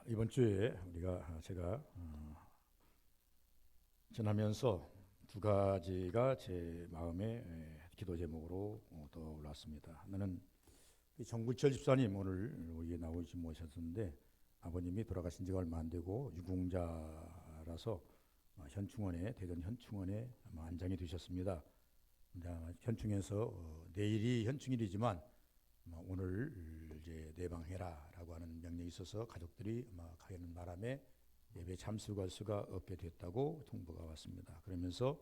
이번 주에 제가 전하면서 두 가지가 제 마음에 기도 제목으로 떠올랐습니다. 하나는 정구철 집사님 오늘 우리에 나오지 모셨는데 아버님이 돌아가신 지가 얼마 안 되고 유공자라서 현충원에 대전 현충원에 안장이 되셨습니다. 현충에서 내일이 현충일이지만 오늘 이제 내방해라라고 하는 명령이 있어서 가족들이 가는 바람에 예배 참석할 수가 없게 됐다고 통보가 왔습니다. 그러면서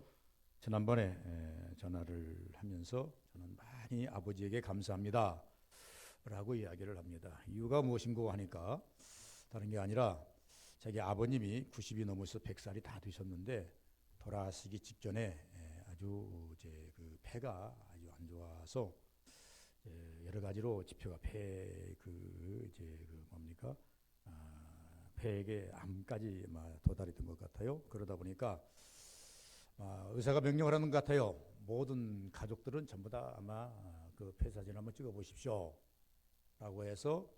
지난번에 전화를 하면서 저는 많이 아버지에게 감사합니다 라고 이야기를 합니다. 이유가 무엇인고 하니까 다른 게 아니라 자기 아버님이 90이 넘어서 100살이 다 되셨는데 돌아가시기 직전에 아주 이제 그 폐가 아주 안 좋아서 여러 가지로 지표가 폐에게 암까지 도달했던 것 같아요. 그러다 보니까 의사가 명령을 하는 것 같아요. 모든 가족들은 전부 다 아마 그 폐 사진 한번 찍어 보십시오 라고 해서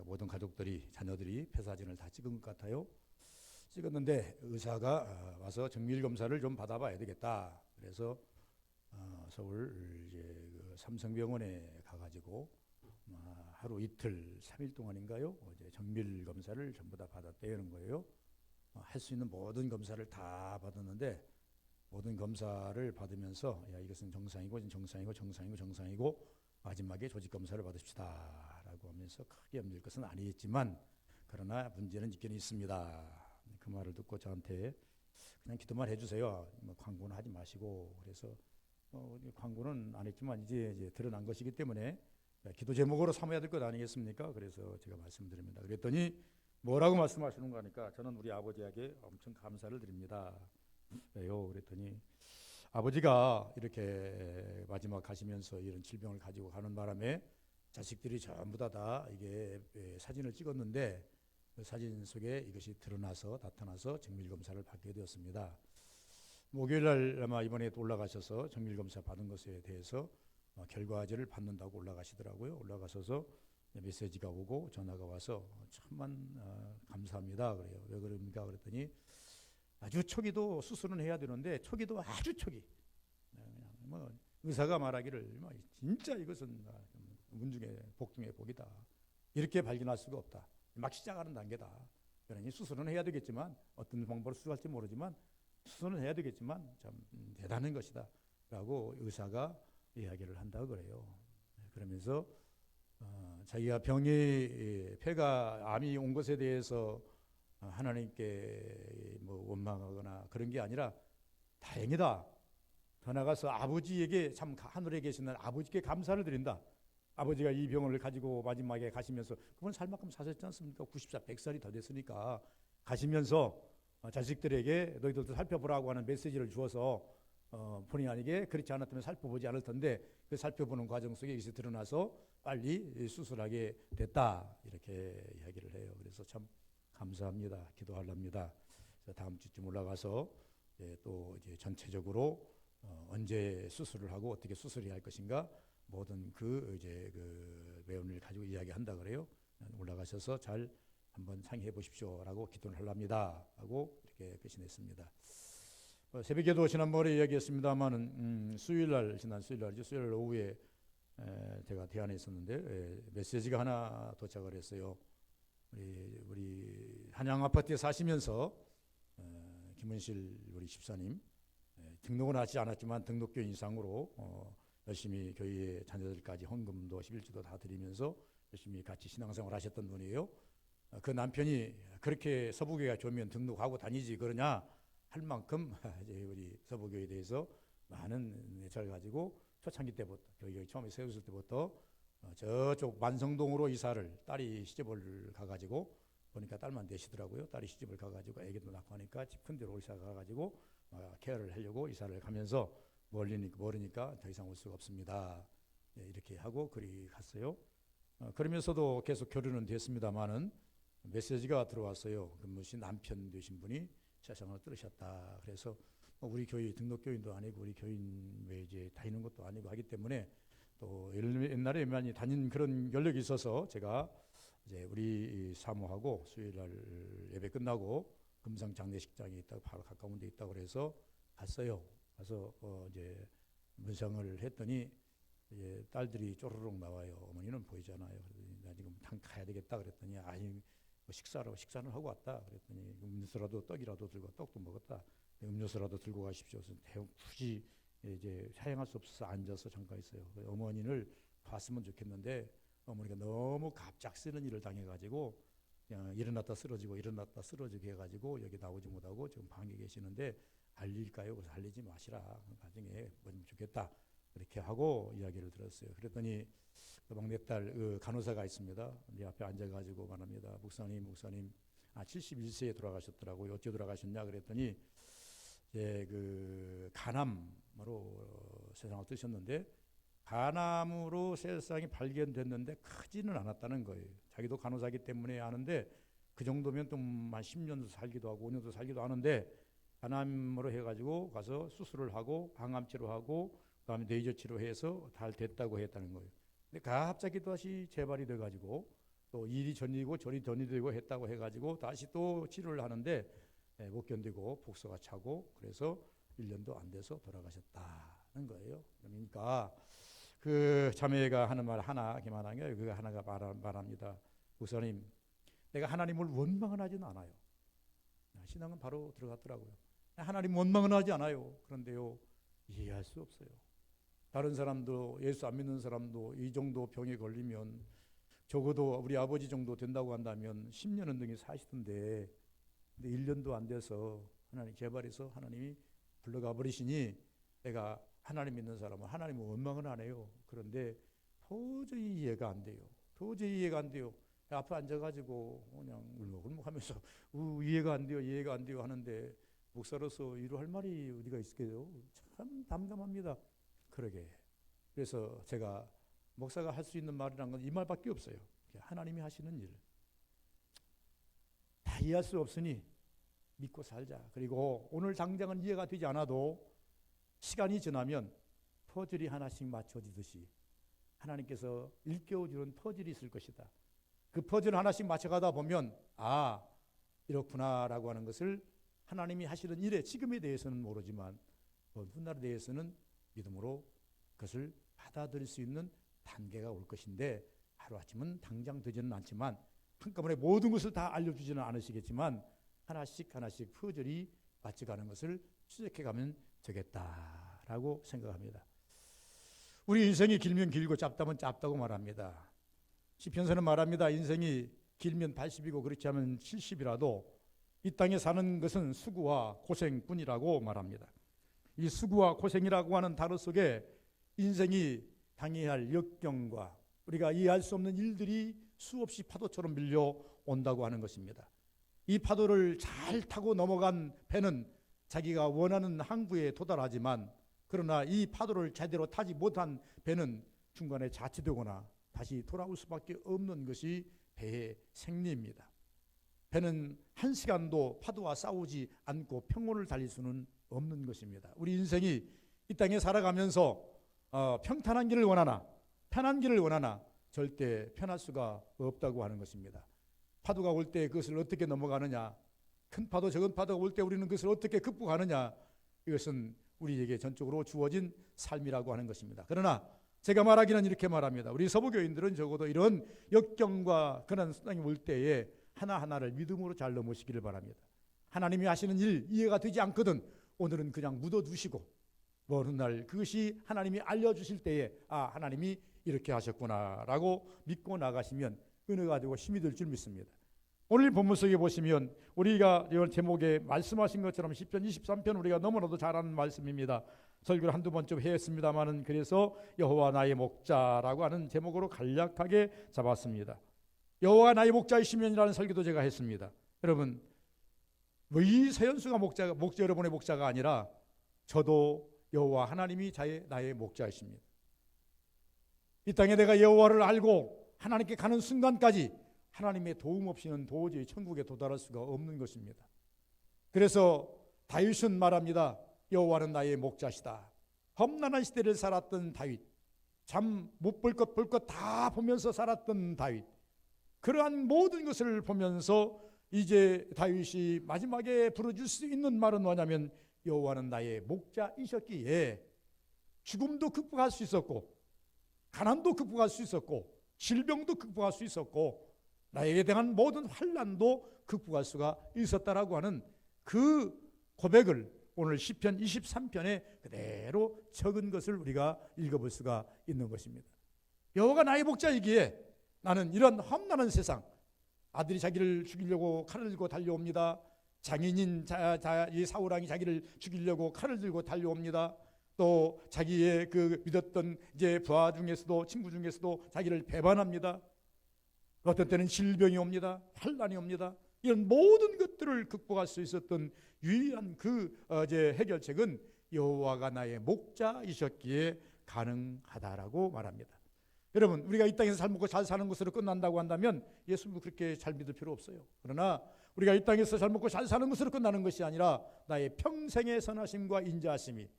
모든 가족들이 자녀들이 폐 사진을 다 찍은 것 같아요. 찍었는데 의사가 와서 정밀 검사를 좀 받아봐야 되겠다. 그래서 서울 이제 그 삼성병원에 가가지고 하루 이틀 3일 동안인가요? 이제 정밀 검사를 전부 다 받았대는 거예요. 할 수 있는 모든 검사를 다 받았는데 모든 검사를 받으면서 야 이것은 정상이고 마지막에 조직 검사를 받읍시다라고 하면서 크게 힘들 것은 아니겠지만 그러나 문제는 있긴 있습니다. 그 말을 듣고 저한테 그냥 기도만 해주세요. 광고는 하지 마시고 그래서 광고는 안 했지만 이제 드러난 것이기 때문에 기도 제목으로 삼아야 될 것 아니겠습니까? 그래서 제가 말씀드립니다. 그랬더니 뭐라고 말씀하시는가 하니까 저는 우리 아버지에게 엄청 감사를 드립니다. 왜요? 그랬더니 아버지가 이렇게 마지막 가시면서 이런 질병을 가지고 가는 바람에 자식들이 전부 다 이게 사진을 찍었는데 그 사진 속에 이것이 나타나서 정밀검사를 받게 되었습니다. 목요일날 아마 이번에 올라가셔서 정밀검사 받은 것에 대해서 결과지를 받는다고 올라가시더라고요. 올라가셔서 메시지가 오고 전화가 와서 참만 감사합니다. 그래요. 왜 그럽니까? 그랬더니 아주 초기도 수술은 해야 되는데 초기도 아주 초기. 의사가 말하기를 진짜 이것은 운 중에 복 중에 복이다. 이렇게 발견할 수가 없다. 막 시작하는 단계다. 그러니 수술은 해야 되겠지만 어떤 방법으로 수술할지 모르지만 수술은 해야 되겠지만 참 대단한 것이다. 라고 의사가 이야기를 한다고 그래요. 그러면서 자기가 폐가 암이 온 것에 대해서 하나님께 원망하거나 그런 게 아니라 다행이다. 더 나아가서 아버지에게 참 하늘에 계시는 아버지께 감사를 드린다. 아버지가 이 병을 가지고 마지막에 가시면서 그분 살 만큼 사셨지 않습니까? 90살, 100살이 더 됐으니까 가시면서 자식들에게 너희들도 살펴보라고 하는 메시지를 주어서 본의 아니게 그렇지 않았다면 살펴보지 않을 텐데 그 살펴보는 과정 속에 이것이 드러나서 빨리 수술하게 됐다 이렇게 이야기를 해요. 그래서 참 감사합니다. 기도하랍니다. 다음 주쯤 올라가서 또 이제 전체적으로 언제 수술을 하고 어떻게 수술해야 할 것인가 모든 그 내용을 가지고 이야기한다 그래요. 올라가셔서 잘 한번 상의해 보십시오라고 기도를 하랍니다 하고 이렇게 배신했습니다. 새벽에도 지난번에 이야기했습니다만은 지난 수요일 오후에 제가 대안에 있었는데 메시지가 하나 도착을 했어요. 우리 한양 아파트에 사시면서 김은실 우리 집사님 등록은 하지 않았지만 등록교인 이상으로 열심히 교회 자녀들까지 헌금도 11주도 다 드리면서 열심히 같이 신앙생활 하셨던 분이에요. 그 남편이 그렇게 서부교회가 좋으면 등록하고 다니지 그러냐 할 만큼 우리 서부교회에 대해서 많은 애착을 가지고 초창기 때부터 교회 처음에 세웠을 때부터 저쪽 만성동으로 이사를 딸이 시집을 가가지고 보니까 딸만 되시더라고요. 딸이 시집을 가가지고 애기도 낳고 하니까 집 큰 데로 이사 가가지고 케어를 하려고 이사를 가면서 멀으니까 더 이상 올 수가 없습니다. 이렇게 하고 그리 갔어요. 그러면서도 계속 교류는 됐습니다만은 메시지가 들어왔어요. 그것이 남편 되신 분이 세상을 떠나셨다. 그래서 우리 교회 등록교인도 아니고 우리 교인 외에 이제 다니는 것도 아니고 하기 때문에 또 옛날에 많이 다닌 그런 연력이 있어서 제가 이제 우리 사모하고 수요일 날 예배 끝나고 금상 장례식장이 있다고 바로 가까운 데 있다고 그래서 갔어요. 가서 이제 문상을 했더니 이제 딸들이 쪼르륵 나와요. 어머니는 보이잖아요. 그랬더니 나 지금 당 가야 되겠다 그랬더니 아니 뭐 식사는 하고 왔다 그랬더니 음료수라도 떡이라도 들고 떡도 먹었다. 음료수라도 들고 가십시오. 그래서 굳이 이제 사용할 수 없어서 앉아서 잠깐 있어요. 어머니를 봤으면 좋겠는데 어머니가 너무 갑작스런 일을 당해가지고 그냥 일어났다 쓰러지고 일어났다 쓰러지게 해가지고 여기 나오지 못하고 지금 방에 계시는데 알릴까요? 그래서 알리지 마시라. 나중에 뭐좀 좋겠다. 그렇게 하고 이야기를 들었어요. 그랬더니 그 막내딸 간호사가 있습니다. 네 앞에 앉아가지고 말합니다. 목사님, 71세에 돌아가셨더라고요. 어째 돌아가셨냐 그랬더니 그 간암으로 세상을 뜨셨는데 간암으로 세상이 발견됐는데 크지는 않았다는 거예요. 자기도 간호사기 때문에 아는데 그 정도면 좀 한 10년도 살기도 하고 5년도 살기도 하는데 간암으로 해가지고 가서 수술을 하고 항암 치료하고 그다음에 뇌저 치료해서 잘 됐다고 했다는 거예요. 근데 갑자기 다시 재발이 돼가지고 또 일이 전이고 저리 전이되고 했다고 해가지고 다시 또 치료를 하는데 못 견디고 복수가 차고 그래서 1년도 안 돼서 돌아가셨다는 거예요. 그러니까 그 자매가 하는 말 하나 기만한 게 그 하나가 말합니다. 목사님, 내가 하나님을 원망은 하진 않아요. 신앙은 바로 들어갔더라고요. 하나님 원망은 하지 않아요. 그런데요 이해할 수 없어요. 다른 사람도 예수 안 믿는 사람도 이 정도 병에 걸리면 적어도 우리 아버지 정도 된다고 한다면 10년은 등이 사시던데 근데 1년도 안 돼서 하나님 재발해서 하나님이 불러가 버리시니 내가 하나님 믿는 사람은 하나님은 원망은 안 해요. 그런데 도저히 이해가 안 돼요. 도저히 이해가 안 돼요. 앞에 앉아가지고 그냥 울먹울먹하면서 이해가 안 돼요 하는데 목사로서 이루할 말이 어디가 있을까요? 참 담담합니다. 그러게. 그래서 제가 목사가 할 수 있는 말이란 건 이 말밖에 없어요. 하나님이 하시는 일. 다 이해할 수 없으니 믿고 살자. 그리고 오늘 당장은 이해가 되지 않아도 시간이 지나면 퍼즐이 하나씩 맞춰지듯이 하나님께서 일깨워주는 퍼즐이 있을 것이다. 그 퍼즐 하나씩 맞춰가다 보면 이렇구나라고 하는 것을 하나님이 하시는 일에 지금에 대해서는 모르지만 훗날에 대해서는 믿음으로 그것을 받아들일 수 있는 단계가 올 것인데 하루아침은 당장 되지는 않지만 한꺼번에 모든 것을 다 알려주지는 않으시겠지만 하나씩 퍼즐이 맞춰가는 것을 추적해가면 되겠다라고 생각합니다. 우리 인생이 길면 길고 짧다면 짧다고 말합니다. 시편서는 말합니다. 인생이 길면 80이고 그렇지 않으면 70이라도 이 땅에 사는 것은 수고와 고생뿐이라고 말합니다. 이 수고와 고생이라고 하는 단어 속에 인생이 당해야 할 역경과 우리가 이해할 수 없는 일들이 수없이 파도처럼 밀려온다고 하는 것입니다. 이 파도를 잘 타고 넘어간 배는 자기가 원하는 항구에 도달하지만 그러나 이 파도를 제대로 타지 못한 배는 중간에 자치되거나 다시 돌아올 수밖에 없는 것이 배의 생리입니다. 배는 한 시간도 파도와 싸우지 않고 평온을 달릴 수는 없는 것입니다. 우리 인생이 이 땅에 살아가면서 평탄한 길을 원하나 편한 길을 원하나 절대 편할 수가 없다고 하는 것입니다. 파도가 올 때 그것을 어떻게 넘어가느냐, 큰 파도 적은 파도가 올 때 우리는 그것을 어떻게 극복하느냐, 이것은 우리에게 전적으로 주어진 삶이라고 하는 것입니다. 그러나 제가 말하기는 이렇게 말합니다. 우리 서부교인들은 적어도 이런 역경과 그런 수당이 올 때에 하나하나를 믿음으로 잘 넘으시기를 바랍니다. 하나님이 하시는 일 이해가 되지 않거든 오늘은 그냥 묻어두시고 먼 훗날 그것이 하나님이 알려주실 때에 하나님이 이렇게 하셨구나라고 믿고 나가시면 은혜가 되고 힘이 될 줄 믿습니다. 오늘 본문 속에 보시면 우리가 이런 제목에 말씀하신 것처럼 시편 23편 우리가 너무나도 잘 아는 말씀입니다. 설교를 한두 번쯤 했습니다마는 그래서 여호와 나의 목자라고 하는 제목으로 간략하게 잡았습니다. 여호와 나의 목자이시면이라는 설교도 제가 했습니다. 여러분 이 서현수가 목자 여러분의 목자가 아니라 저도 여호와 하나님이 나의 목자이십니다. 이 땅에 내가 여호와를 알고 하나님께 가는 순간까지 하나님의 도움 없이는 도저히 천국에 도달할 수가 없는 것입니다. 그래서 다윗은 말합니다. 여호와는 나의 목자시다. 험난한 시대를 살았던 다윗, 잠 못 볼 것 볼 것 다 보면서 살았던 다윗, 그러한 모든 것을 보면서 이제 다윗이 마지막에 부르줄 수 있는 말은 뭐냐면 여호와는 나의 목자이셨기에 죽음도 극복할 수 있었고 가난도 극복할 수 있었고 질병도 극복할 수 있었고 나에게 대한 모든 환난도 극복할 수가 있었다라고 하는 그 고백을 오늘 시편 23편에 그대로 적은 것을 우리가 읽어볼 수가 있는 것입니다. 여호와가 나의 목자이기에 나는 이런 험난한 세상, 아들이 자기를 죽이려고 칼을 들고 달려옵니다. 장인인 이 사울왕이 자기를 죽이려고 칼을 들고 달려옵니다. 또 자기의 그 믿었던 이제 부하 중에서도 친구 중에서도 자기를 배반합니다. 어떤 때는 질병이 옵니다. 환난이 옵니다. 이런 모든 것들을 극복할 수 있었던 유일한 그 이제 해결책은 여호와가 나의 목자이셨기에 가능하다라고 말합니다. 여러분, 우리가 이 땅에서 잘 먹고 잘 사는 것으로 끝난다고 한다면 예수님도 그렇게 잘 믿을 필요 없어요. 그러나 우리가 이 땅에서 잘 먹고 잘 사는 것으로 끝나는 것이 아니라 나의 평생의 선하심과 인자하심이,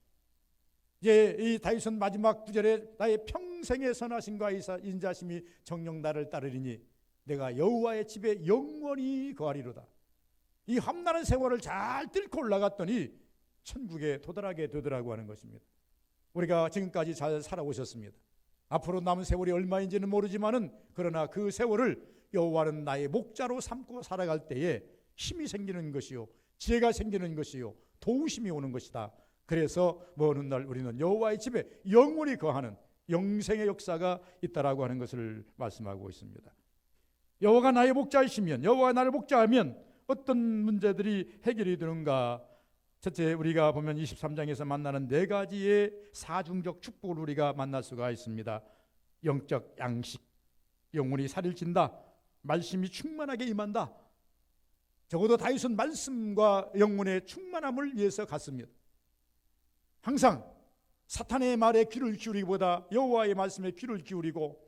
이제 이 다윗은 마지막 구절에 나의 평생의 선하심과 인자하심이 정녕 나를 따르리니 내가 여호와의 집에 영원히 거하리로다. 이 험난한 세월을 잘 뚫고 올라갔더니 천국에 도달하게 되더라고 하는 것입니다. 우리가 지금까지 잘 살아오셨습니다. 앞으로 남은 세월이 얼마인지는 모르지만은 그러나 그 세월을 여호와는 나의 목자로 삼고 살아갈 때에 힘이 생기는 것이요, 지혜가 생기는 것이요, 도우심이 오는 것이다. 그래서 먼 훗날 우리는 여호와의 집에 영원히 거하는 영생의 역사가 있다라고 하는 것을 말씀하고 있습니다. 여호와가 나의 목자이시면, 여호와가 나를 목자하면 어떤 문제들이 해결이 되는가? 첫째, 우리가 보면 23장에서 만나는 네 가지의 사중적 축복을 우리가 만날 수가 있습니다. 영적 양식, 영혼이 살을 찐다. 말씀이 충만하게 임한다. 적어도 다윗은 말씀과 영혼의 충만함을 위해서 갔습니다. 항상 사탄의 말에 귀를 기울이기보다 여호와의 말씀에 귀를 기울이고,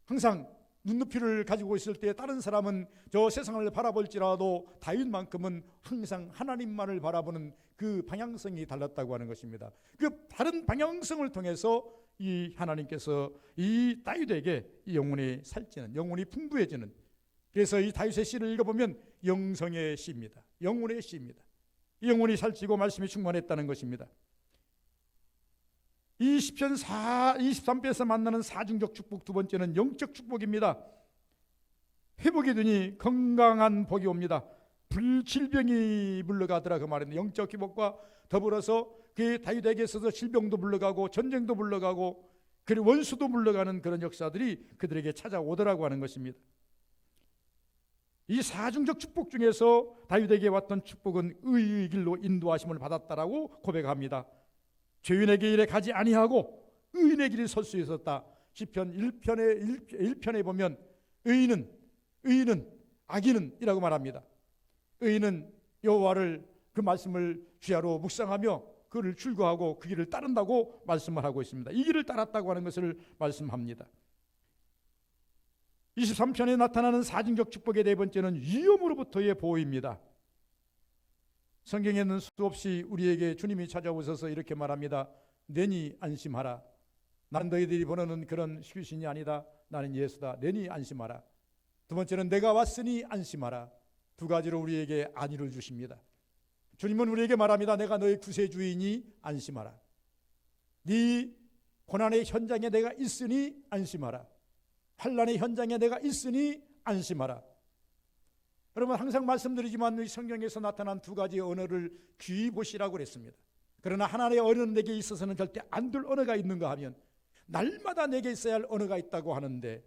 항상 눈높이를 가지고 있을 때 다른 사람은 저 세상을 바라볼지라도 다윗만큼은 항상 하나님만을 바라보는 그 방향성이 달랐다고 하는 것입니다. 그 다른 방향성을 통해서 이 하나님께서 이 다윗에게 이 영혼이 살찌는, 영혼이 풍부해지는, 그래서 이 다윗의 시를 읽어보면 영성의 시입니다. 영혼의 시입니다. 이 영혼이 살찌고 말씀이 충만했다는 것입니다. 이 시편 23편에서 만나는 사중적 축복, 두 번째는 영적 축복입니다. 회복이 되니 건강한 복이 옵니다. 질병이 물러가더라 그 말인데, 영적 회복과 더불어서 그 다윗에게 있어서 질병도 물러가고 전쟁도 물러가고 그리고 원수도 물러가는 그런 역사들이 그들에게 찾아오더라고 하는 것입니다. 이 사중적 축복 중에서 다윗에게 왔던 축복은 의의 길로 인도하심을 받았다라고 고백합니다. 죄인에게 이래 가지 아니하고 의인의 길이 설 수 있었다. 시편 1편에 보면 의인은 악인은 이라고 말합니다. 의인은 여호와를 그 말씀을 주야로 묵상하며 그를 출거하고 그 길을 따른다고 말씀을 하고 있습니다. 이 길을 따랐다고 하는 것을 말씀합니다. 23편에 나타나는 사중적 축복의 네 번째는 위험으로부터의 보호입니다. 성경에는 수없이 우리에게 주님이 찾아오셔서 이렇게 말합니다. 내니 안심하라. 난 너희들이 보는 그런 귀신이 아니다. 나는 예수다. 내니 안심하라. 두 번째는 내가 왔으니 안심하라. 두 가지로 우리에게 안위를 주십니다. 주님은 우리에게 말합니다. 내가 너의 구세주이니 안심하라. 네 고난의 현장에 내가 있으니 안심하라. 환난의 현장에 내가 있으니 안심하라. 여러분, 항상 말씀드리지만 성경에서 나타난 두 가지의 언어를 귀히 보시라고 그랬습니다. 그러나 하나님의 언어는 내게 있어서는 절대 안 될 언어가 있는가 하면 날마다 내게 있어야 할 언어가 있다고 하는데,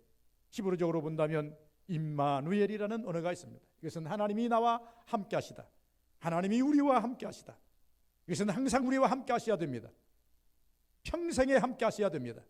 히브리적으로 본다면 임마누엘이라는 언어가 있습니다. 이것은 하나님이 나와 함께 하시다. 하나님이 우리와 함께 하시다. 이것은 항상 우리와 함께 하셔야 됩니다. 평생에 함께 하셔야 됩니다.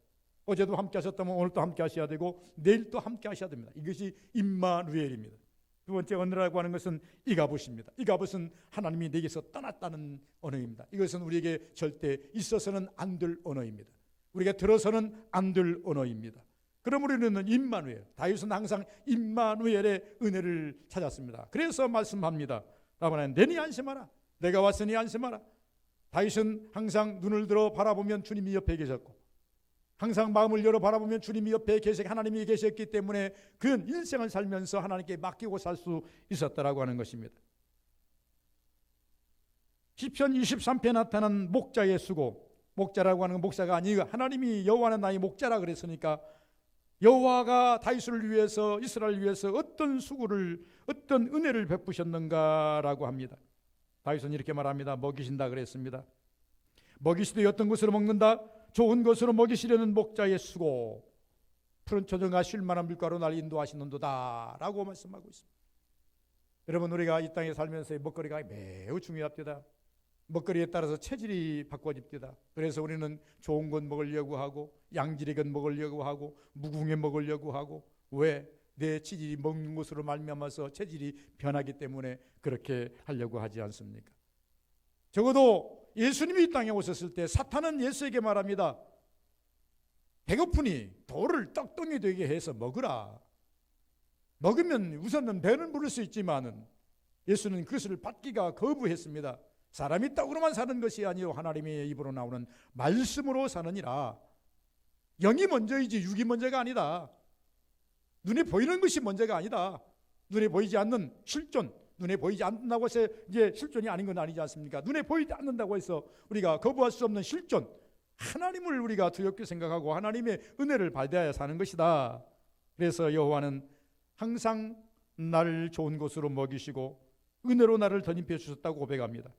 어제도 함께 하셨다면 오늘도 함께 하셔야 되고 내일도 함께 하셔야 됩니다. 이것이 임마누엘입니다. 두 번째 언어라고 하는 것은 이가봇입니다. 이가봇은 하나님이 내게서 떠났다는 언어입니다. 이것은 우리에게 절대 있어서는 안 될 언어입니다. 우리가 들어서는 안 될 언어입니다. 그러므로 우리는 임마누엘, 다윗은 항상 임마누엘의 은혜를 찾았습니다. 그래서 말씀합니다. 내니 안심하라. 내가 왔으니 안심하라. 다윗은 항상 눈을 들어 바라보면 주님이 옆에 계셨고, 항상 마음을 열어 바라보면 주님이 옆에 하나님이 계셨기 때문에 그는 일생을 살면서 하나님께 맡기고 살 수 있었다라고 하는 것입니다. 시편 23편에 나타난 목자의 수고, 목자라고 하는 건 목사가 아니고 하나님이 여호와는 나의 목자라 그랬으니까 여호와가 다윗을 위해서, 이스라엘을 위해서 어떤 수고를, 어떤 은혜를 베푸셨는가라고 합니다. 다윗은 이렇게 말합니다. 먹이신다 그랬습니다. 먹이시되 어떤 것으로 먹는다? 좋은 것으로 먹이시려는 목자의 수고, 푸른 초정과 쉴만한 물가로 날 인도하시는도다 라고 말씀하고 있습니다. 여러분, 우리가 이 땅에 살면서 먹거리가 매우 중요합니다. 먹거리에 따라서 체질이 바꿔집니다. 그래서 우리는 좋은 것 먹으려고 하고, 양질의 것 먹으려고 하고, 무궁해 먹으려고 하고. 왜? 내 체질이 먹는 것으로 말미암아서 체질이 변하기 때문에 그렇게 하려고 하지 않습니까? 적어도 예수님이 이 땅에 오셨을 때 사탄은 예수에게 말합니다. 배고프니 돌을 떡덩이 되게 해서 먹으라. 먹으면 우선은 배는 부를 수 있지만은 예수는 그것을 받기가 거부했습니다. 사람이 떡으로만 사는 것이 아니요 하나님의 입으로 나오는 말씀으로 사느니라. 영이 먼저이지 육이 먼저가 아니다. 눈에 보이는 것이 먼저가 아니다. 눈에 보이지 않는 실존, 눈에 보이지 않는다고 해서 이제 실존이 아닌 건 아니지 않습니까? 눈에 보이지 않는다고 해서 우리가 거부할 수 없는 실존, 하나님을 우리가 두렵게 생각하고 하나님의 은혜를 받아야 사는 것이다. 그래서 여호와는 항상 나를 좋은 것으로 먹이시고 은혜로 나를 덧입혀 주셨다고 고백합니다.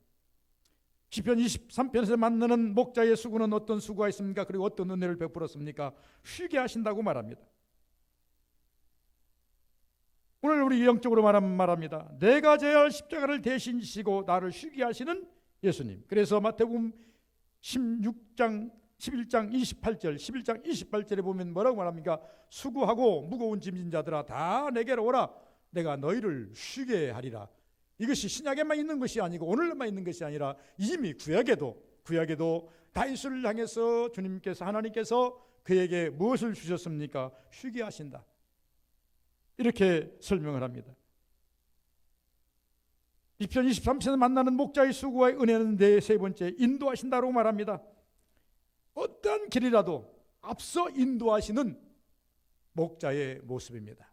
시편 23편에서 만나는 목자의 수고는 어떤 수고가 있습니까? 그리고 어떤 은혜를 베풀었습니까? 쉬게 하신다고 말합니다. 오늘 우리 영적으로 말합니다. 내가 져야 할 십자가를 대신 지시고 나를 쉬게 하시는 예수님. 그래서 마태복음 11장 28절, 11장 28절에 보면 뭐라고 말합니까? 수고하고 무거운 짐진 자들아 다 내게로 오라. 내가 너희를 쉬게 하리라. 이것이 신약에만 있는 것이 아니고 오늘만 있는 것이 아니라 이미 구약에도 다윗을 향해서 주님께서, 하나님께서 그에게 무엇을 주셨습니까? 쉬게 하신다. 이렇게 설명을 합니다. 시편 23편에서 만나는 목자의 수고와 은혜는 세 번째 인도하신다고 말합니다. 어떠한 길이라도 앞서 인도하시는 목자의 모습입니다.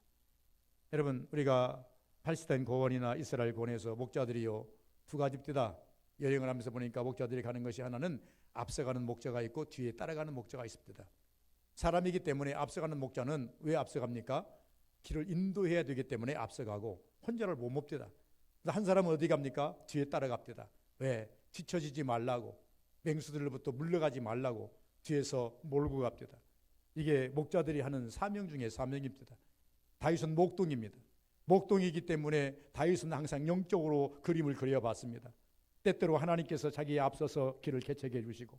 여러분, 우리가 팔레스타인 고원이나 이스라엘 고원에서 목자들이요 두 가지입니다. 여행을 하면서 보니까 목자들이 가는 것이 하나는 앞서가는 목자가 있고 뒤에 따라가는 목자가 있습니다. 사람이기 때문에 앞서가는 목자는 왜 앞서갑니까? 길을 인도해야 되기 때문에 앞서가고 혼자를 못 몹니다. 한 사람은 어디 갑니까? 뒤에 따라갑니다. 왜? 뒤처지지 말라고, 맹수들로부터 물러가지 말라고 뒤에서 몰고 갑니다. 이게 목자들이 하는 사명 중에 사명입니다. 다윗은 목동입니다. 목동이기 때문에 다윗은 항상 영적으로 그림을 그려봤습니다. 때때로 하나님께서 자기에 앞서서 길을 개척해 주시고,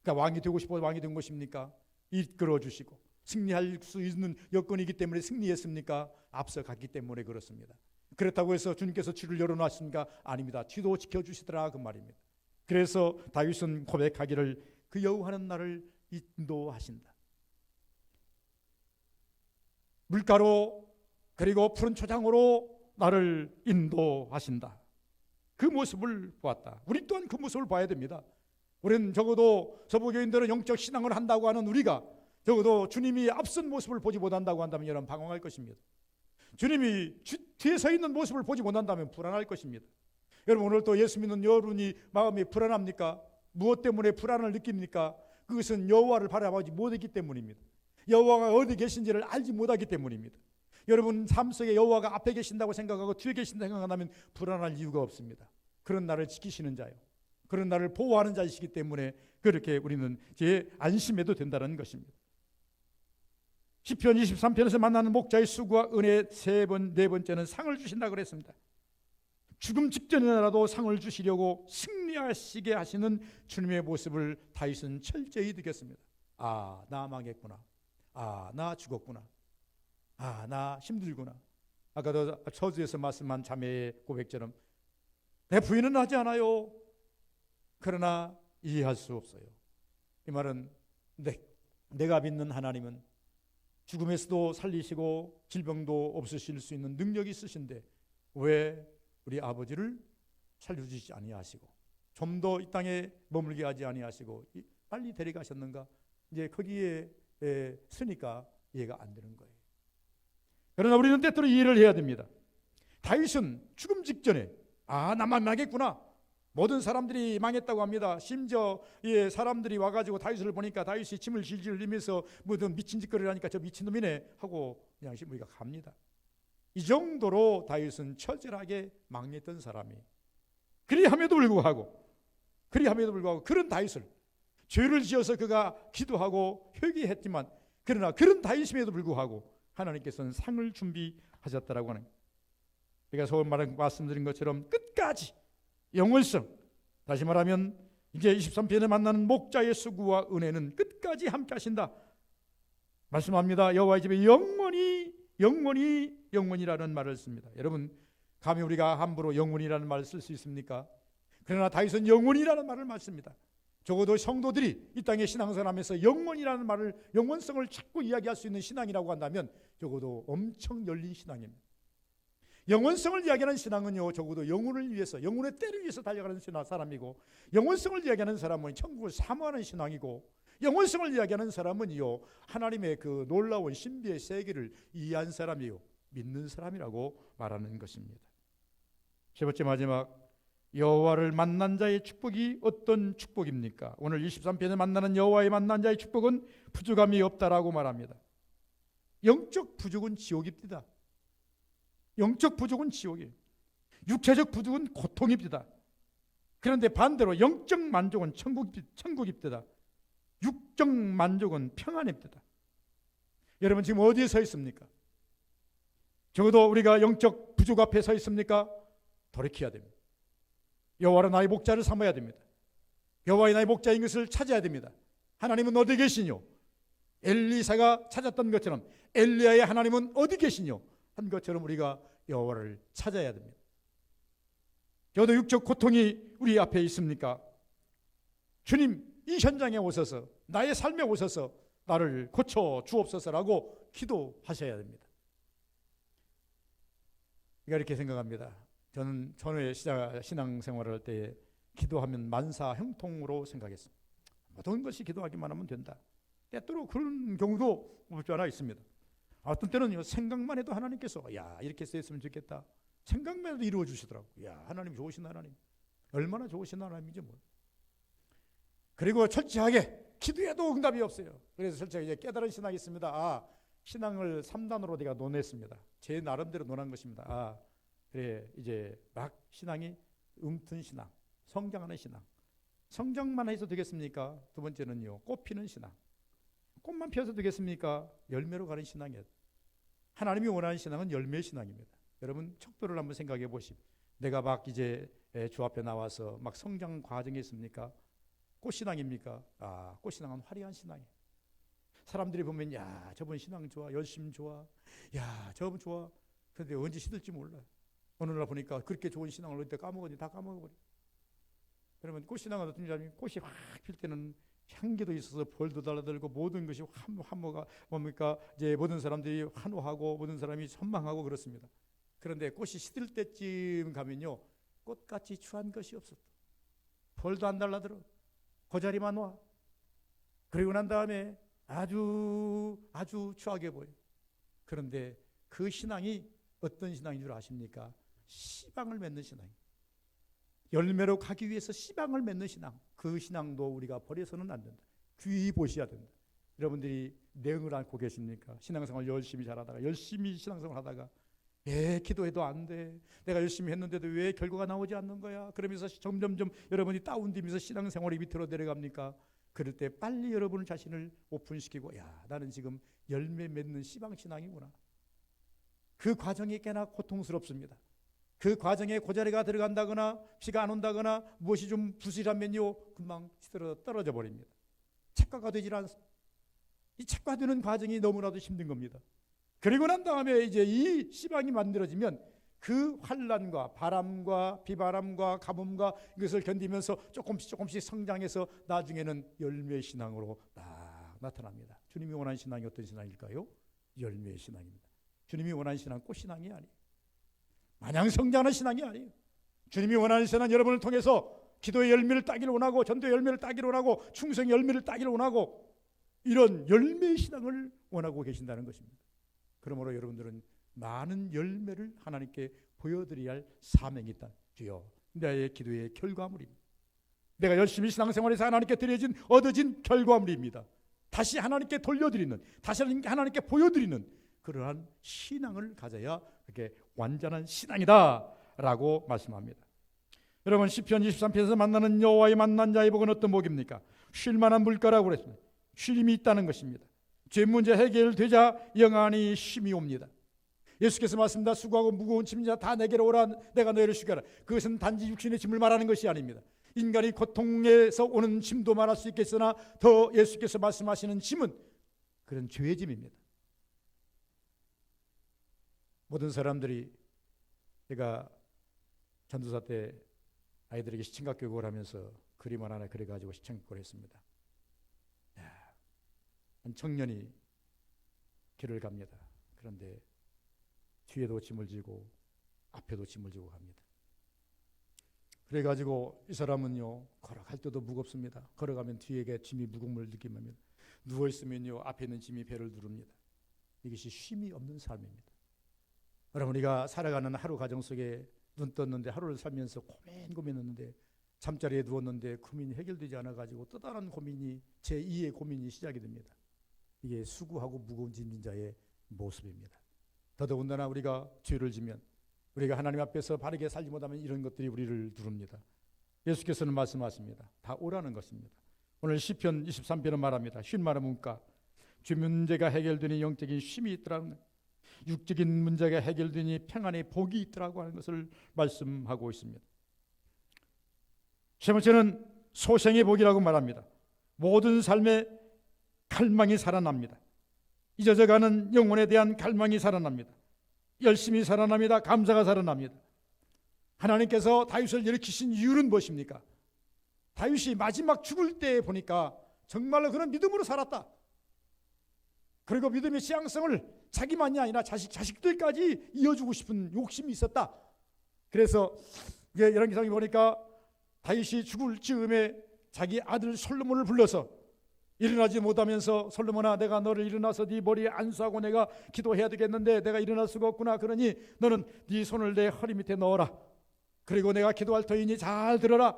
그러니까 왕이 되고 싶어 왕이 된 것입니까? 이끌어 주시고, 승리할 수 있는 여건이기 때문에 승리했습니까? 앞서 갔기 때문에 그렇습니다. 그렇다고 해서 주님께서 뒤를 열어놨습니까? 아닙니다. 뒤도 지켜주시더라 그 말입니다. 그래서 다윗은 고백하기를 그 여호와는 나를 인도하신다. 물가로 그리고 푸른 초장으로 나를 인도하신다. 그 모습을 보았다. 우리 또한 그 모습을 봐야 됩니다. 우리는 적어도 서부교인들은 영적 신앙을 한다고 하는 우리가 적어도 주님이 앞선 모습을 보지 못한다고 한다면 여러분 방황할 것입니다. 주님이 뒤에 서 있는 모습을 보지 못한다면 불안할 것입니다. 여러분, 오늘 또 예수 믿는 여러분이 마음이 불안합니까? 무엇 때문에 불안을 느낍니까? 그것은 여호와를 바라보지 못했기 때문입니다. 여호와가 어디 계신지를 알지 못하기 때문입니다. 여러분 삶 속에 여호와가 앞에 계신다고 생각하고 뒤에 계신다고 생각한다면 불안할 이유가 없습니다. 그런 나를 지키시는 자요, 그런 나를 보호하는 자이시기 때문에 그렇게 우리는 이제 안심해도 된다는 것입니다. 시편 23편에서 만나는 목자의 수고와 은혜 네 번째는 상을 주신다고 그랬습니다. 죽음 직전이라도 상을 주시려고 승리하시게 하시는 주님의 모습을 다윗은 철저히 느꼈습니다. 아, 나 망했구나. 아, 나 죽었구나. 아, 나 힘들구나. 아까도 저주에서 말씀한 자매의 고백처럼 내 부인은 하지 않아요. 그러나 이해할 수 없어요. 이 말은 내가 믿는 하나님은 죽음에서도 살리시고 질병도 없으실 수 있는 능력이 있으신데 왜 우리 아버지를 살려주시지 아니하시고 좀 더 이 땅에 머물게 하지 아니하시고 빨리 데려가셨는가? 이제 거기에 서니까 이해가 안 되는 거예요. 그러나 우리는 때때로 이해를 해야 됩니다. 다윗은 죽음 직전에 나만 망했구나. 모든 사람들이 망했다고 합니다. 심지어 사람들이 와가지고 다윗을 보니까 다윗이 침을 질질 흘리면서 뭐든 미친 짓거리를 하니까 저 미친놈이네 하고 그냥 우리가 갑니다. 이 정도로 다윗은 처절하게 망했던 사람이 그리함에도 불구하고 그런 다윗을 죄를 지어서 그가 기도하고 회개했지만 그러나 그런 다윗임에도 불구하고 하나님께서는 상을 준비하셨다라고 하는, 제가 처음 말씀드린 것처럼 끝까지 영원성, 다시 말하면 이제 23편에 만나는 목자의 수고와 은혜는 끝까지 함께 하신다 말씀합니다. 여호와의 집에 영원히라는 말을 씁니다. 여러분, 감히 우리가 함부로 영원이라는 말을 쓸 수 있습니까? 그러나 다윗은 영원이라는 말을 맞습니다. 적어도 성도들이 이 땅에 신앙생활하면서 영원이라는 말을, 영원성을 자꾸 이야기할 수 있는 신앙이라고 한다면 적어도 엄청 열린 신앙입니다. 영원성을 이야기하는 신앙은요, 적어도 영혼을 위해서, 영혼의 때를 위해서 달려가는 사람이고, 영원성을 이야기하는 사람은 천국을 사모하는 신앙이고, 영원성을 이야기하는 사람은요, 하나님의 그 놀라운 신비의 세계를 이해한 사람이요, 믿는 사람이라고 말하는 것입니다. 세 번째 마지막, 여호와를 만난 자의 축복이 어떤 축복입니까? 오늘 23편에 만나는 여호와의 만난 자의 축복은 부족함이 없다라고 말합니다. 영적 부족은 지옥입니다. 영적 부족은 지옥이에요. 육체적 부족은 고통입니다. 그런데 반대로 영적 만족은 천국입니다. 육적 만족은 평안입니다. 여러분 지금 어디에 서 있습니까? 적어도 우리가 영적 부족 앞에 서 있습니까? 돌이켜야 됩니다. 여호와는 나의 목자를 삼아야 됩니다. 여호와의 나의 목자인 것을 찾아야 됩니다. 하나님은 어디 계시뇨? 엘리사가 찾았던 것처럼 엘리야의 하나님은 어디 계시뇨? 한 것처럼 우리가 여호와를 찾아야 됩니다. 저도 육적 고통이 우리 앞에 있습니까? 주님, 이 현장에 오셔서, 나의 삶에 오셔서 나를 고쳐 주옵소서라고 기도하셔야 됩니다. 제가 이렇게 생각합니다. 저는 전에 신앙생활을 할 때 기도하면 만사 형통으로 생각했습니다. 모든 것이 기도하기만 하면 된다. 때때로 그런 경우도 없지 않아 있습니다. 어떤 때는 생각만 해도 하나님께서 이렇게 했으면 좋겠다, 생각만 해도 이루어 주시더라고요. 하나님 좋으신 하나님, 얼마나 좋으신 하나님인지 뭐. 그리고 철저하게 기도해도 응답이 없어요. 그래서 철저하게 깨달은 신앙이 있습니다. 신앙을 3단으로 내가 논했습니다. 제 나름대로 논한 것입니다. 그래, 이제 막 신앙이 튼 신앙, 성장하는 신앙. 성장만 해서 되겠습니까? 두 번째는요, 꽃 피는 신앙. 꽃만 피워서 되겠습니까? 열매로 가는 신앙이에요. 하나님이 원하는 신앙은 열매의 신앙입니다. 여러분 척도를 한번 생각해 보십시오. 내가 막 이제 주 앞에 나와서 막 성장 과정에 있습니까? 꽃신앙입니까? 꽃신앙은 화려한 신앙이에요. 사람들이 보면 저분 신앙 좋아, 열심 좋아, 저분 좋아. 그런데 언제 시들지 몰라요. 어느 날 보니까 그렇게 좋은 신앙을 어디 까먹었니? 다 까먹어버려. 그러면 꽃신앙은 어떤 점이, 꽃이 확 필 때는 향기도 있어서 벌도 달라들고 모든 것이 환호가 뭡니까? 이제 모든 사람들이 환호하고 모든 사람이 선망하고 그렇습니다. 그런데 꽃이 시들 때쯤 가면요, 꽃같이 추한 것이 없었다. 벌도 안 달라들어. 그 자리만 와. 그리고 난 다음에 아주 추하게 보여. 그런데 그 신앙이 어떤 신앙인 줄 아십니까? 씨방을 맺는 신앙입니다. 열매로 가기 위해서 씨방을 맺는 신앙, 그 신앙도 우리가 버려서는 안 된다. 귀히 보셔야 된다. 여러분들이 내응을 안고 계십니까? 신앙생활 열심히 잘하다가, 열심히 신앙생활 하다가 왜 기도해도 안 돼? 내가 열심히 했는데도 왜 결과가 나오지 않는 거야? 그러면서 점점점 여러분이 다운되면서 신앙생활이 밑으로 내려갑니까? 그럴 때 빨리 여러분 자신을 오픈시키고, 나는 지금 열매 맺는 씨방신앙이구나. 그 과정이 꽤나 고통스럽습니다. 그 과정에 고자리가 들어간다거나 비가 안 온다거나 무엇이 좀 부실하면요, 금방 떨어져 버립니다. 착과가 되질 않습니다. 이 착과되는 과정이 너무나도 힘든 겁니다. 그리고 난 다음에 이제 이 씨방이 만들어지면 그 환난과 바람과 비바람과 가뭄과 이것을 견디면서 조금씩 성장해서 나중에는 열매의 신앙으로 딱 나타납니다. 주님이 원하는 신앙이 어떤 신앙일까요? 열매의 신앙입니다. 주님이 원하는 신앙은 꽃신앙이 아니에요. 마냥 성장하는 신앙이 아니에요. 주님이 원하는 신앙은 여러분을 통해서 기도의 열매를 따기를 원하고, 전도의 열매를 따기를 원하고, 충성의 열매를 따기를 원하고, 이런 열매의 신앙을 원하고 계신다는 것입니다. 그러므로 여러분들은 많은 열매를 하나님께 보여드려야 할 사명이 있다. 주여, 나의 기도의 결과물입니다. 내가 열심히 신앙생활에서 하나님께 얻어진 결과물입니다. 다시 하나님께 돌려드리는, 다시 하나님께 보여드리는 그러한 신앙을 가져야 그게 완전한 신앙이다 라고 말씀합니다. 여러분, 시편 23편에서 만나는 여호와의 만난 자의 복은 어떤 복입니까? 쉴만한 물가라고 그랬습니다. 쉼이 있다는 것입니다. 죄 문제 해결되자 영안이 쉼이 옵니다. 예수께서 말씀다 수고하고 무거운 짐진 자 다 내게로 오라, 내가 너희를 쉬게 하라. 그것은 단지 육신의 짐을 말하는 것이 아닙니다. 인간이 고통에서 오는 짐도 말할 수 있겠으나 더 예수께서 말씀하시는 짐은 그런 죄의 짐입니다. 모든 사람들이, 제가 전도사 때 아이들에게 시청각 교육을 하면서 그림 하나 그려가지고 시청각을 했습니다. 한 청년이 길을 갑니다. 그런데 뒤에도 짐을 지고 앞에도 짐을 지고 갑니다. 그래가지고 이 사람은요, 걸어갈 때도 무겁습니다. 걸어가면 뒤에 짐이 무거움을 느끼면, 누워있으면요 앞에 있는 짐이 배를 누릅니다. 이것이 쉼이 없는 삶입니다. 여러분, 우리가 살아가는 하루 가정 속에 눈 떴는데 하루를 살면서 고민했는데 잠자리에 누웠는데 고민이 해결되지 않아가지고 또 다른 고민이, 제2의 고민이 시작이 됩니다. 이게 수고하고 무거운 짐진 자의 모습입니다. 더더군다나 우리가 죄를 지면, 우리가 하나님 앞에서 바르게 살지 못하면 이런 것들이 우리를 누릅니다. 예수께서는 말씀하십니다. 다 오라는 것입니다. 오늘 시편 23편은 말합니다. 쉴만한 문과, 죄 문제가 해결되니 영적인 쉼이 있더라는, 육적인 문제가 해결되니 평안의 복이 있더라고 하는 것을 말씀하고 있습니다. 세 번째는 소생의 복이라고 말합니다. 모든 삶에 갈망이 살아납니다. 잊어져가는 영혼에 대한 갈망이 살아납니다. 열심히 살아납니다. 감사가 살아납니다. 하나님께서 다윗을 일으키신 이유는 무엇입니까? 다윗이 마지막 죽을 때 보니까 정말로 그런 믿음으로 살았다. 그리고 믿음의 지향성을 자기만이 아니라 자식들까지 이어주고 싶은 욕심이 있었다. 그래서 이런 기상이 보니까 다윗이 죽을 즈음에 자기 아들 솔로몬을 불러서 일어나지 못하면서, 솔로몬아, 내가 너를 일어나서 네 머리에 안수하고 내가 기도해야 되겠는데 내가 일어날 수가 없구나. 그러니 너는 네 손을 내 허리 밑에 넣어라. 그리고 내가 기도할 터이니 잘 들어라.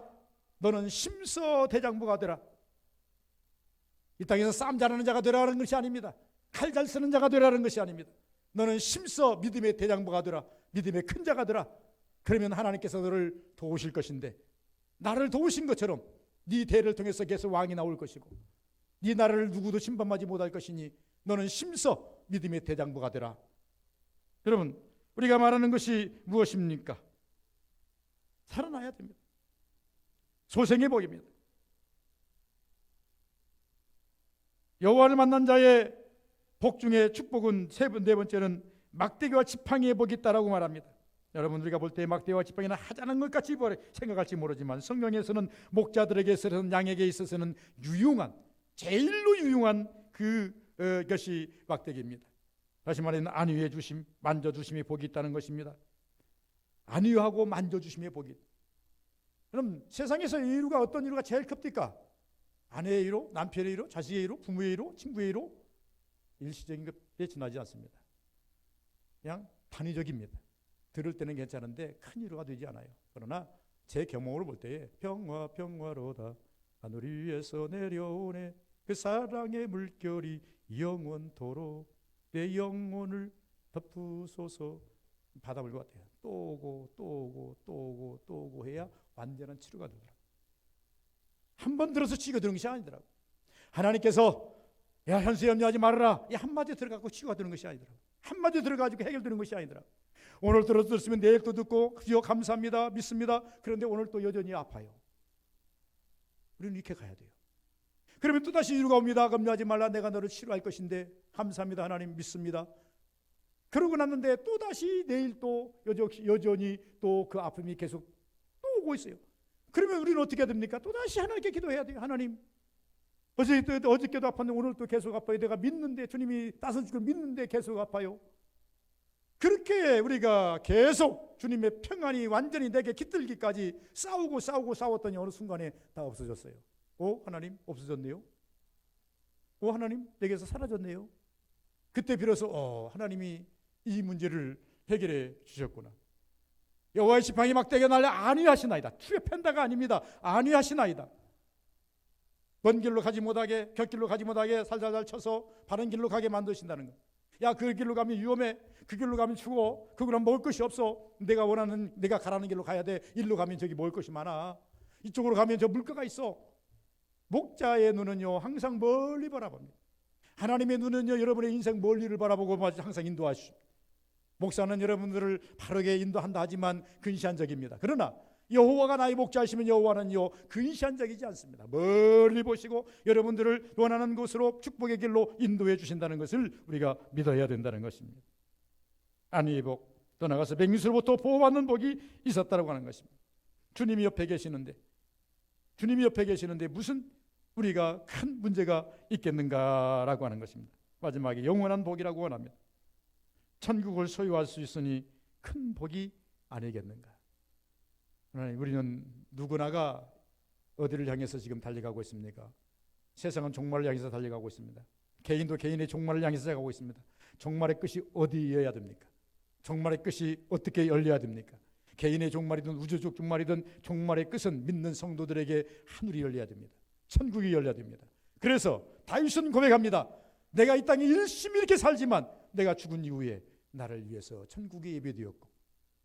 너는 심서 대장부가 되라. 이 땅에서 싸움 잘하는 자가 되라는 것이 아닙니다. 칼 잘 쓰는 자가 되라는 것이 아닙니다. 너는 심서 믿음의 대장부가 되라. 믿음의 큰 자가 되라. 그러면 하나님께서 너를 도우실 것인데, 나를 도우신 것처럼 네 대를 통해서 계속 왕이 나올 것이고 네 나라를 누구도 침범하지 못할 것이니 너는 심서 믿음의 대장부가 되라. 여러분, 우리가 말하는 것이 무엇입니까? 살아나야 됩니다. 소생의 복입니다. 여호와를 만난 자의 복 중에 축복은 네 번째는 막대기와 지팡이의 복이 있다라고 말합니다. 여러분, 우리가 볼 때 막대기와 지팡이는 하찮은 것 같이 생각할지 모르지만 성경에서는 목자들에게 있어서는, 양에게 있어서는 유용한, 제일로 유용한 그것이 막대기입니다. 다시 말하면 안위해 주심, 만져주심의 복이 있다는 것입니다. 안위하고 만져주심의 복이. 그럼 세상에서 의로가 어떤 의로가 제일 큽니까? 아내의 의로, 남편의 의로, 자식의 의로, 부모의 의로, 친구의 의로? 일시적인 것에 지나지 않습니다. 그냥 단위적입니다. 들을 때는 괜찮은데 큰 위로가 되지 않아요. 그러나 제 경험으로 볼 때에 평화로다 하늘 위에서 내려오네 그 사랑의 물결이 영원토록 내 영혼을 덮으소서. 바닷물 같아요. 또 오고 해야 완전한 치료가 되더라고요. 한 번 들어서 치유가 되는 것이 아니더라고요. 하나님께서 야, 현수에 염려하지 말아라, 이 한마디 들어가고 치유가 되는 것이 아니더라고요. 한마디 들어가지고 해결되는 것이 아니더라고요. 오늘 들었으면 내일 또 듣고 주여 감사합니다, 믿습니다. 그런데 오늘 또 여전히 아파요. 우리는 이렇게 가야 돼요. 그러면 또다시 위로가 옵니다. 염려하지 말라, 내가 너를 치료할 것인데 감사합니다, 하나님, 믿습니다. 그러고 났는데 또다시 내일 또 여전히 또 그 아픔이 계속 또 오고 있어요. 그러면 우리는 어떻게 해야 됩니까? 또다시 하나님께 기도해야 돼요. 하나님, 어저께도 아팠는데 오늘 또 계속 아파요. 내가 믿는데, 주님이 따서 주고 믿는데 계속 아파요. 그렇게 우리가 계속 주님의 평안이 완전히 내게 깃들기까지 싸웠더니 어느 순간에 다 없어졌어요. 하나님, 없어졌네요. 오, 하나님 내게서 사라졌네요. 그때 비로소 하나님이 이 문제를 해결해 주셨구나. 여호와의 지팡이 막대기가 날려 안위하시나이다. 투의 펜다가 아닙니다. 안위하시나이다. 먼 길로 가지 못하게, 곁길로 가지 못하게 살살살 쳐서 바른 길로 가게 만드신다는 것. 야, 그 길로 가면 위험해. 그 길로 가면 죽어. 그거는 먹을 것이 없어. 내가 원하는, 내가 가라는 길로 가야 돼. 일로 가면 저기 먹을 것이 많아. 이쪽으로 가면 저 물가가 있어. 목자의 눈은요 항상 멀리 바라봅니다. 하나님의 눈은요 여러분의 인생 멀리를 바라보고 항상 인도하시오. 목사는 여러분들을 바르게 인도한다 하지만 근시안적입니다. 그러나 여호와가 나의 목자이시면 여호와는요 근시안적이지 않습니다. 멀리 보시고 여러분들을 원하는 곳으로 축복의 길로 인도해 주신다는 것을 우리가 믿어야 된다는 것입니다. 안위의 복, 또 나가서 백미술로부터 보호받는 복이 있었다고 하는 것입니다. 주님이 옆에 계시는데 무슨 우리가 큰 문제가 있겠는가라고 하는 것입니다. 마지막에 영원한 복이라고 원합니다. 천국을 소유할 수 있으니 큰 복이 아니겠는가. 하나님, 우리는 누구나가 어디를 향해서 지금 달려가고 있습니까? 세상은 종말을 향해서 달려가고 있습니다. 개인도 개인의 종말을 향해서 가고 있습니다. 종말의 끝이 어디여야 됩니까? 종말의 끝이 어떻게 열려야 됩니까? 개인의 종말이든 우주적 종말이든 종말의 끝은 믿는 성도들에게 하늘이 열려야 됩니다. 천국이 열려야 됩니다. 그래서 다윗은 고백합니다. 내가 이 땅에 열심히 이렇게 살지만 내가 죽은 이후에 나를 위해서 천국이 예배되었고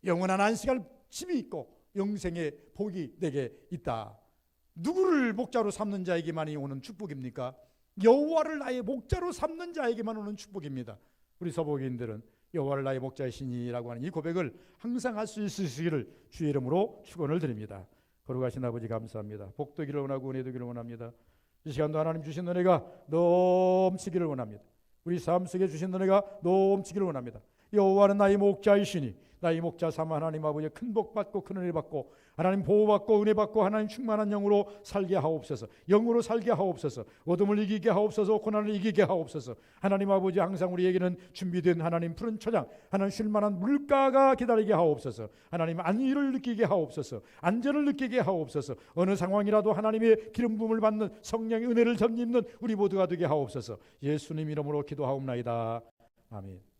영원한 안식할 집이 있고 영생의 복이 내게 있다. 누구를 목자로 삼는 자에게만이 오는 축복입니까? 여호와를 나의 목자로 삼는 자에게만 오는 축복입니다. 우리 서복인들은 여호와를 나의 목자이시니라고 하는 이 고백을 항상 할 수 있으시기를 주의 이름으로 축원을 드립니다. 거룩하신 아버지 감사합니다. 복되기를 원하고 은혜 되기를 원합니다. 이 시간도 하나님 주신 은혜가 넘치기를 원합니다. 우리 삶 속에 주신 은혜가 넘치기를 원합니다. 여호와는 나의 목자이시니 나의 목자 삼아 하나님 아버지의 큰 복 받고 큰 은혜 받고 하나님 보호 받고 은혜 받고 하나님 충만한 영으로 살게 하옵소서. 영으로 살게 하옵소서. 어둠을 이기게 하옵소서. 고난을 이기게 하옵소서. 하나님 아버지 항상 우리에게는 준비된 하나님 푸른 초장, 하나님 쉴만한 물가가 기다리게 하옵소서. 하나님 안위를 느끼게 하옵소서. 안전을 느끼게 하옵소서. 어느 상황이라도 하나님의 기름 부음을 받는 성령의 은혜를 덧입는 우리 모두가 되게 하옵소서. 예수님 이름으로 기도하옵나이다. 아멘.